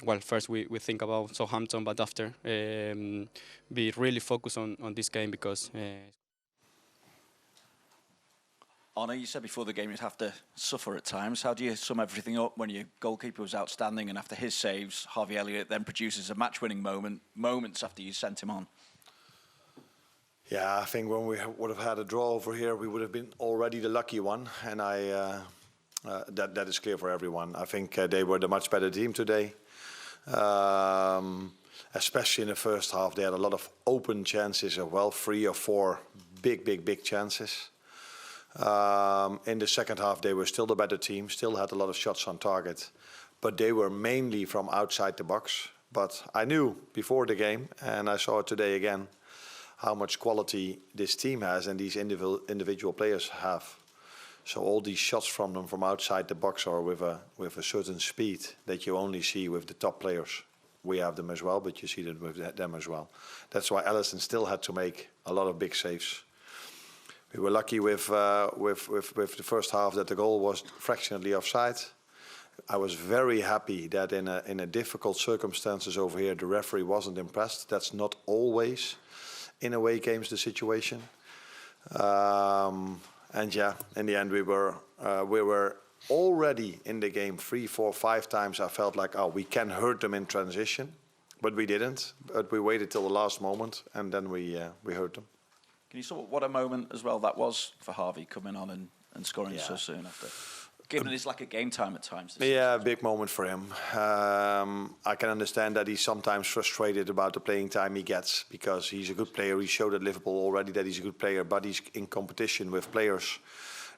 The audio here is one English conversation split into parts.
Well, first we think about Southampton, but after be really focused on this game because. Arne, you said before the game you'd have to suffer at times. How do you sum everything up when your goalkeeper was outstanding and after his saves, Harvey Elliott then produces a match-winning moments after you sent him on? Yeah, I think when we would have had a draw over here, we would have been already the lucky one, and that is clear for everyone. I think they were the much better team today, especially in the first half. They had a lot of open chances, 3 or 4 big chances. In the second half, they were still the better team, still had a lot of shots on target, but they were mainly from outside the box. But I knew before the game, and I saw it today again, how much quality this team has and these individual players have. So all these shots from them from outside the box are with a certain speed that you only see with the top players. We have them as well, but you see them with them as well. That's why Alisson still had to make a lot of big saves. We were lucky with the first half that the goal was fractionally offside. I was very happy that in a difficult circumstances over here, the referee wasn't impressed. That's not always in away games the situation. And yeah, in the end we were already in the game 3, 4, 5 times. I felt like, oh, we can hurt them in transition, but we didn't. But we waited till the last moment, and then we hurt them. Can you sort of what a moment as well that was for Harvey coming on and scoring so soon after? Given it's like a game time at times. Yeah, a big moment for him. I can understand that he's sometimes frustrated about the playing time he gets because he's a good player. He showed at Liverpool already that he's a good player, but he's in competition with players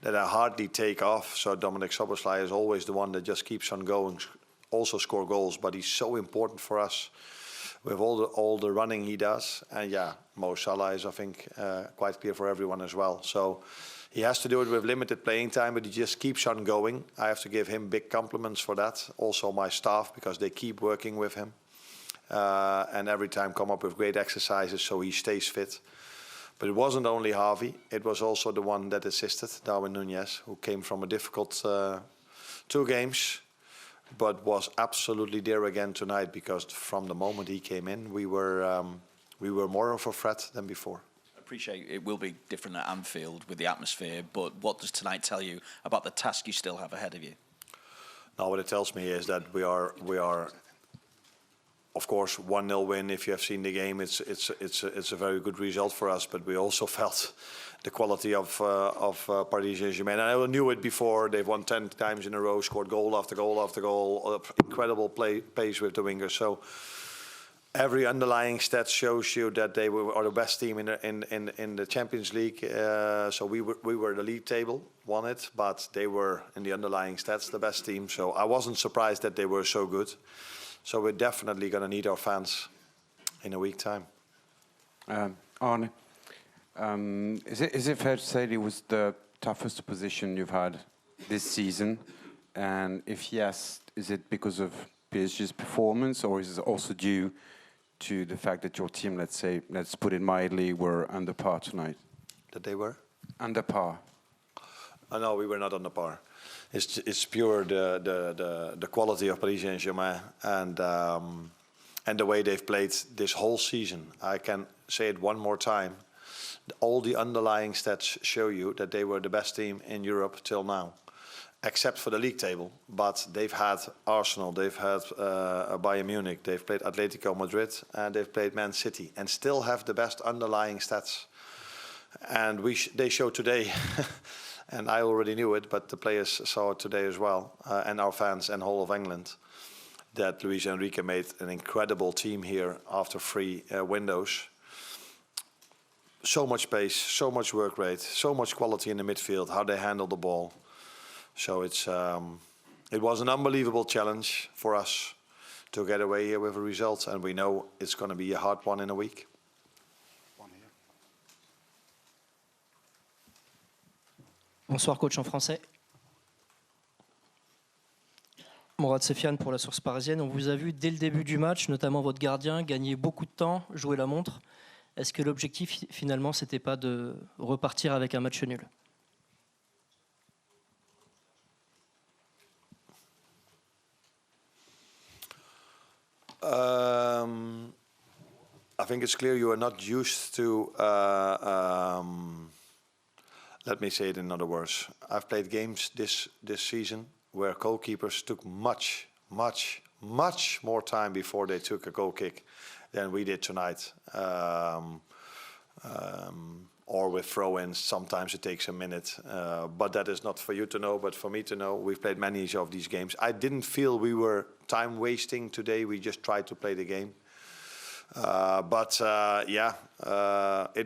that I hardly take off. So Dominic Szoboszlai is always the one that just keeps on going, also score goals, but he's so important for us with all the running he does. And yeah, Mo Salah is, I think, quite clear for everyone as well. So he has to do it with limited playing time, but he just keeps on going. I have to give him big compliments for that. Also my staff, because they keep working with him. And every time come up with great exercises so he stays fit. But it wasn't only Harvey, it was also the one that assisted, Darwin Núñez, who came from a difficult 2 games, but was absolutely there again tonight, because from the moment he came in, we were more of a threat than before. I appreciate it will be different at Anfield with the atmosphere, but what does tonight tell you about the task you still have ahead of you? Now, what it tells me is that we are, of course, 1-0 win. If you have seen the game, it's a very good result for us. But we also felt the quality of Paris Saint-Germain. And I knew it before. They've won 10 times in a row, scored goal after goal after goal, incredible pace with the wingers. So every underlying stat shows you that they are the best team in the Champions League. So we were the league table, won it, but they were in the underlying stats the best team. So I wasn't surprised that they were so good. So we're definitely going to need our fans in a week's time. Arne, is it fair to say it was the toughest opposition you've had this season? And if yes, is it because of PSG's performance, or is it also due to the fact that your team, let's put it mildly, were under par tonight? That they were? Under par. No, we were not under par. It's pure the quality of Paris Saint-Germain and the way they've played this whole season. I can say it one more time. All the underlying stats show you that they were the best team in Europe till now, except for the league table. But they've had Arsenal, they've had Bayern Munich, they've played Atletico Madrid, and they've played Man City, and still have the best underlying stats. And they showed today. And I already knew it, but the players saw it today as well, and our fans and whole of England, that Luis Enrique made an incredible team here after 3 windows. So much pace, so much work rate, so much quality in the midfield, how they handle the ball. So it was an unbelievable challenge for us to get away here with a result, and we know it's going to be a hard one in a week. Bonsoir coach en français. Mourad Sefiane pour la source parisienne. On vous a vu dès le début du match, notamment votre gardien, gagner beaucoup de temps, jouer la montre. Est-ce que l'objectif finalement c'était pas de repartir avec un match nul? I think it's clear you are not used to. Let me say it in other words. I've played games this season where goalkeepers took much more time before they took a goal kick than we did tonight. Or with throw-ins, sometimes it takes a minute. But that is not for you to know, but for me to know. We've played many of these games. I didn't feel we were time wasting today. We just tried to play the game. It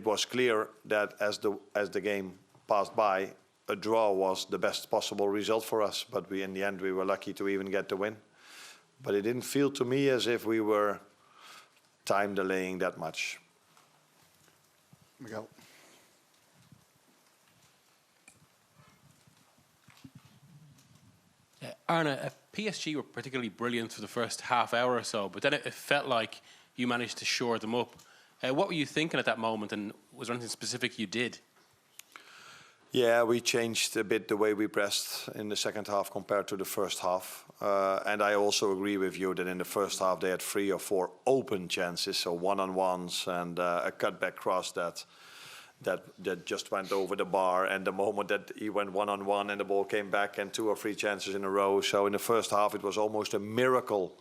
was clear that as the game passed by, a draw was the best possible result for us. But in the end, we were lucky to even get the win. But it didn't feel to me as if we were time delaying that much. Miguel. Arne, PSG were particularly brilliant for the first half hour or so, but then it felt like you managed to shore them up. What were you thinking at that moment, and was there anything specific you did? Yeah, we changed a bit the way we pressed in the second half compared to the first half. And I also agree with you that in the first half they had 3 or 4 open chances, so one-on-ones and a cutback cross that just went over the bar. And the moment that he went one-on-one and the ball came back, and 2 or 3 chances in a row. So in the first half it was almost a miracle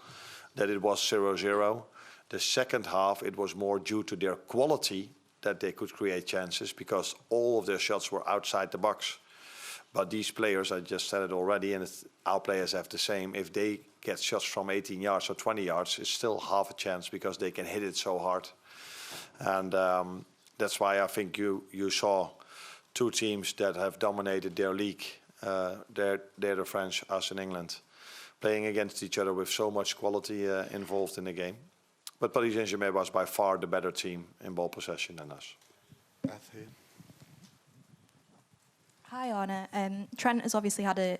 that it was 0-0. The second half it was more due to their quality that they could create chances, because all of their shots were outside the box. But these players, I just said it already, and our players have the same. If they get shots from 18 yards or 20 yards, it's still half a chance because they can hit it so hard. And that's why I think you saw 2 teams that have dominated their league. They're the French, us in England, playing against each other with so much quality involved in the game. But Paris Saint-Germain was by far the better team in ball possession than us. Beth here. Hi, Arne. Trent has obviously had a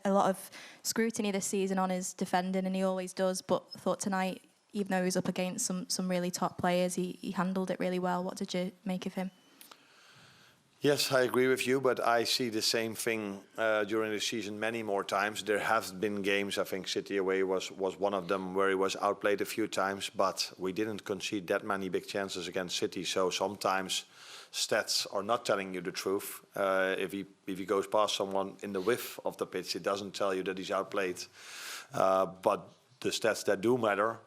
lot of scrutiny this season on his defending, and he always does. But I thought tonight, even though he was up against some really top players, he handled it really well. What did you make of him? Yes, I agree with you, but I see the same thing during the season many more times. There have been games, I think City away was one of them, where he was outplayed a few times, but we didn't concede that many big chances against City. So sometimes stats are not telling you the truth. If he goes past someone in the width of the pitch, it doesn't tell you that he's outplayed. But the stats that do matter,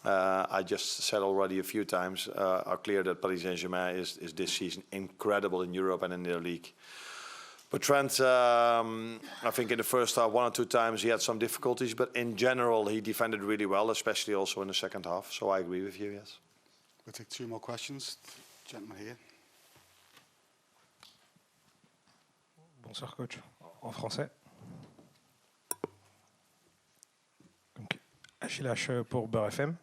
I just said already a few times, are clear that Paris Saint-Germain is this season incredible in Europe and in their league. But Trent, I think in the first half, 1 or 2 times he had some difficulties, but in general he defended really well, especially also in the second half. So I agree with you, yes. We'll take 2 more questions. Gentleman here. Bonsoir coach, en français. Donc, Achille H pour Beurre FM.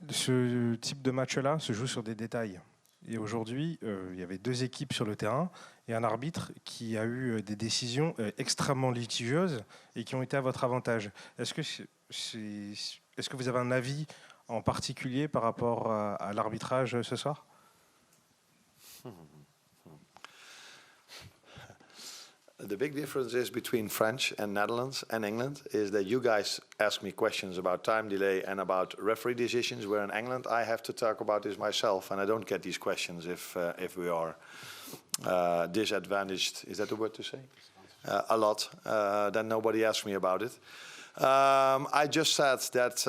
Ce type de match-là se joue sur des détails. Et aujourd'hui, il y avait 2 équipes sur le terrain et un arbitre qui a eu des décisions extrêmement litigieuses et qui ont été à votre avantage. Est-ce que vous avez un avis en particulier par rapport à l'arbitrage ce soir? The big difference is between French and Netherlands and England is that you guys ask me questions about time delay and about referee decisions, where in England I have to talk about this myself, and I don't get these questions if we are disadvantaged. Is that the word to say? A lot. Then nobody asks me about it. I just said that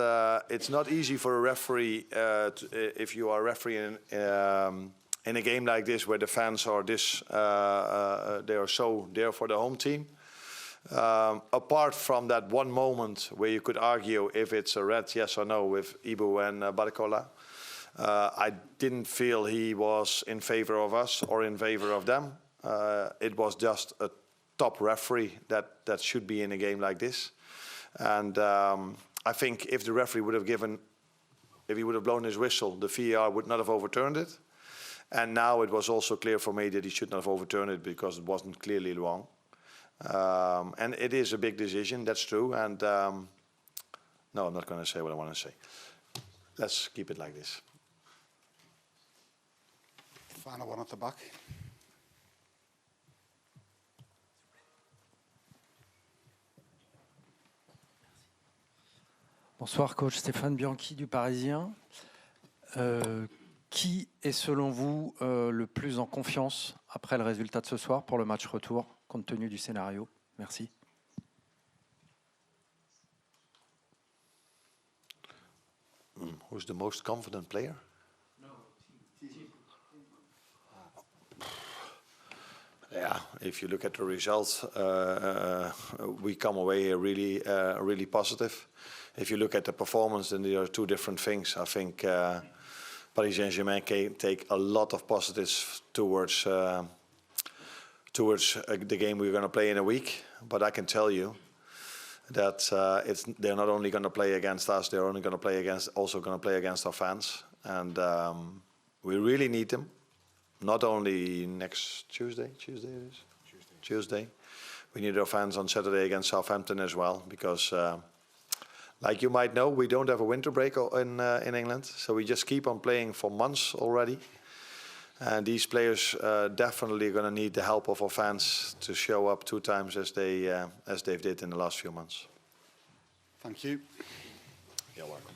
it's not easy for a referee if you are refereeing in a game like this, where the fans are they are so there for the home team. Apart from that one moment where you could argue if it's a red, yes or no, with Ibu and Barcola, I didn't feel he was in favor of us or in favor of them. It was just a top referee that should be in a game like this. And I think if the referee would have if he would have blown his whistle, the VAR would not have overturned it. And now it was also clear for me that he should not have overturned it because it wasn't clearly wrong. And it is a big decision, that's true. And no, I'm not going to say what I want to say. Let's keep it like this. Final one at the back. Bonsoir coach, Stéphane Bianchi du Parisien. Qui est selon vous le plus en confiance après le résultat de ce soir pour le match retour, compte tenu du scénario? Merci. Who's the most confident player? Yeah, if you look at the results, we come away really positive. If you look at the performance, then there are two different things. I think Paris Saint-Germain can take a lot of positives towards the game we're going to play in a week. But I can tell you that they're not only going to play against us, they're only going to play against our fans, and we really need them. Not only next Tuesday it is? Tuesday. We need our fans on Saturday against Southampton as well, because like you might know, we don't have a winter break in England, so we just keep on playing for months already. And these players definitely going to need the help of our fans to show up 2 times as they've did in the last few months. Thank you. You're welcome.